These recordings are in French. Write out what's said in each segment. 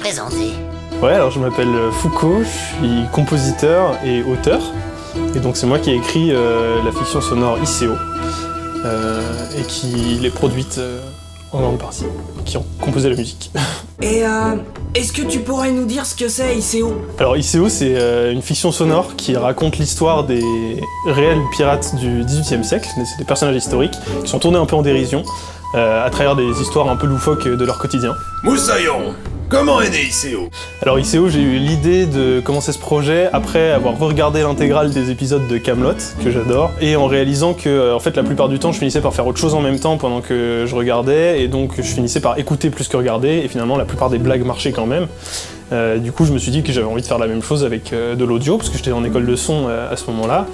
présenter? Ouais, alors je m'appelle Foucault, je suis compositeur et auteur. Et donc c'est moi qui ai écrit la fiction sonore ICO et qui l'ai produite en grande partie, qui ont composé la musique. Et est-ce que tu pourrais nous dire ce que c'est ICO? Alors ICO c'est une fiction sonore qui raconte l'histoire des réels pirates du XVIIIe siècle, c'est des personnages historiques qui sont tournés un peu en dérision à travers des histoires un peu loufoques de leur quotidien. Moussaillon, comment est né ICO? Alors ICO, j'ai eu l'idée de commencer ce projet après avoir regardé l'intégrale des épisodes de Kaamelott, que j'adore, et en réalisant que en fait la plupart du temps je finissais par faire autre chose en même temps pendant que je regardais, et donc je finissais par écouter plus que regarder, et finalement la plupart des blagues marchaient quand même. Du coup je me suis dit que j'avais envie de faire la même chose avec de l'audio, parce que j'étais en école de son à ce moment-là,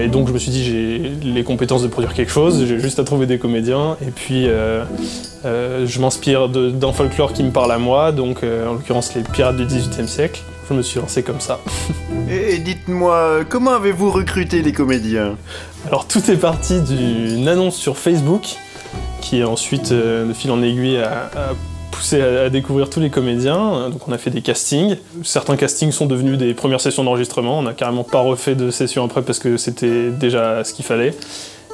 et donc je me suis dit j'ai les compétences de produire quelque chose, j'ai juste à trouver des comédiens, et puis je m'inspire d'un folklore qui me parle à moi, donc en l'occurrence les pirates du XVIIIe siècle. Je me suis lancé comme ça. Et dites-moi, comment avez-vous recruté les comédiens? Alors tout est parti d'une annonce sur Facebook, qui ensuite, de fil en aiguille, a poussé à découvrir tous les comédiens. Donc on a fait des castings. Certains castings sont devenus des premières sessions d'enregistrement. On n'a carrément pas refait de session après parce que c'était déjà ce qu'il fallait.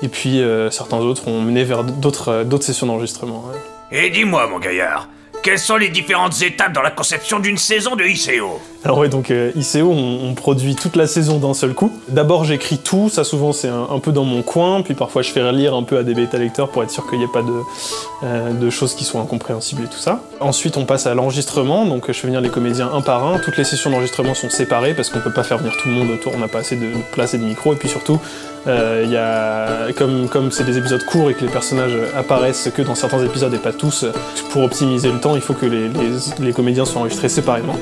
Et puis certains autres ont mené vers d'autres sessions d'enregistrement. Ouais. Et dis-moi, mon gaillard, quelles sont les différentes étapes dans la conception d'une saison de ICO? Alors ouais, donc ICO, on produit toute la saison d'un seul coup. D'abord j'écris tout, ça souvent c'est un peu dans mon coin, puis parfois je fais relire un peu à des bêta-lecteurs pour être sûr qu'il n'y ait pas de choses qui soient incompréhensibles et tout ça. Ensuite on passe à l'enregistrement, donc je fais venir les comédiens un par un. Toutes les sessions d'enregistrement sont séparées parce qu'on peut pas faire venir tout le monde autour, on n'a pas assez de place et de micro, et puis surtout comme c'est des épisodes courts et que les personnages apparaissent que dans certains épisodes et pas tous, pour optimiser le temps il faut que les comédiens soient enregistrés séparément.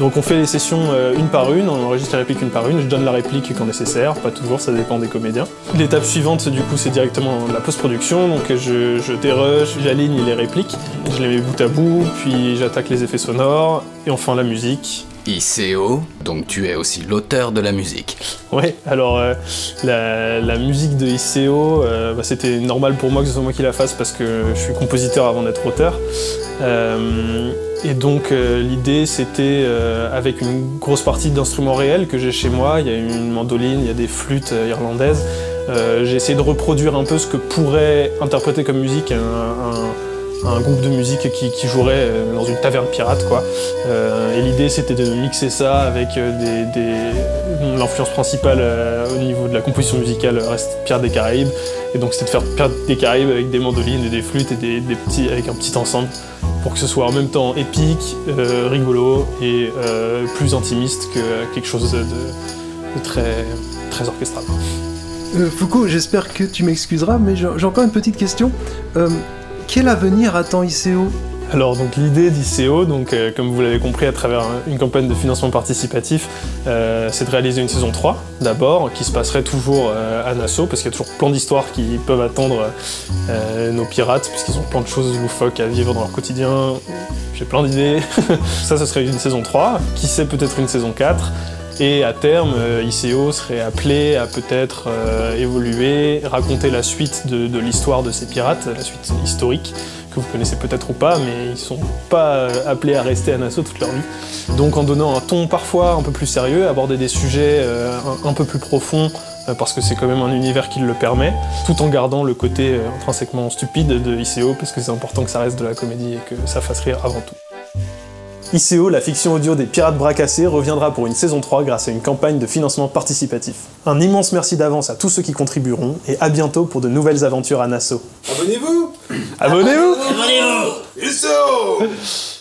Donc on fait les sessions une par une, on enregistre les répliques une par une, je donne la réplique quand nécessaire, pas toujours, ça dépend des comédiens. L'étape suivante du coup c'est directement la post-production, donc je dérush, j'aligne les répliques, je les mets bout à bout, puis j'attaque les effets sonores, et enfin la musique. ICO, donc tu es aussi l'auteur de la musique. Ouais, alors la musique de ICO, c'était normal pour moi que ce soit moi qui la fasse parce que je suis compositeur avant d'être auteur. Et donc l'idée c'était, avec une grosse partie d'instruments réels que j'ai chez moi, il y a une mandoline, il y a des flûtes irlandaises, j'ai essayé de reproduire un peu ce que pourrait interpréter comme musique un groupe de musique qui jouerait dans une taverne pirate, quoi. Et l'idée c'était de mixer ça avec l'influence principale au niveau de la composition musicale reste Pirates des Caraïbes, et donc c'était de faire Pirates des Caraïbes avec des mandolines et des flûtes et avec un petit ensemble pour que ce soit en même temps épique, rigolo et plus intimiste que quelque chose de très orchestral. Foucault, j'espère que tu m'excuseras, mais j'ai encore une petite question. Quel avenir attend ICO? Alors donc l'idée d'ICO, comme vous l'avez compris à travers une campagne de financement participatif, c'est de réaliser une saison 3 d'abord, qui se passerait toujours à Nassau, parce qu'il y a toujours plein d'histoires qui peuvent attendre nos pirates, puisqu'ils ont plein de choses loufoques à vivre dans leur quotidien. J'ai plein d'idées. Ça, ce serait une saison 3, qui sait peut-être une saison 4. Et à terme, ICO serait appelé à peut-être évoluer, raconter la suite de l'histoire de ces pirates, la suite historique, que vous connaissez peut-être ou pas, mais ils sont pas appelés à rester à Nassau toute leur vie. Donc en donnant un ton parfois un peu plus sérieux, aborder des sujets un peu plus profonds, parce que c'est quand même un univers qui le permet, tout en gardant le côté intrinsèquement stupide de ICO, parce que c'est important que ça reste de la comédie et que ça fasse rire avant tout. ICO, la fiction audio des Pirates Bras Cassés, reviendra pour une saison 3 grâce à une campagne de financement participatif. Un immense merci d'avance à tous ceux qui contribueront, et à bientôt pour de nouvelles aventures à Nassau. Abonnez-vous! Abonnez-vous! Abonnez-vous! ICO!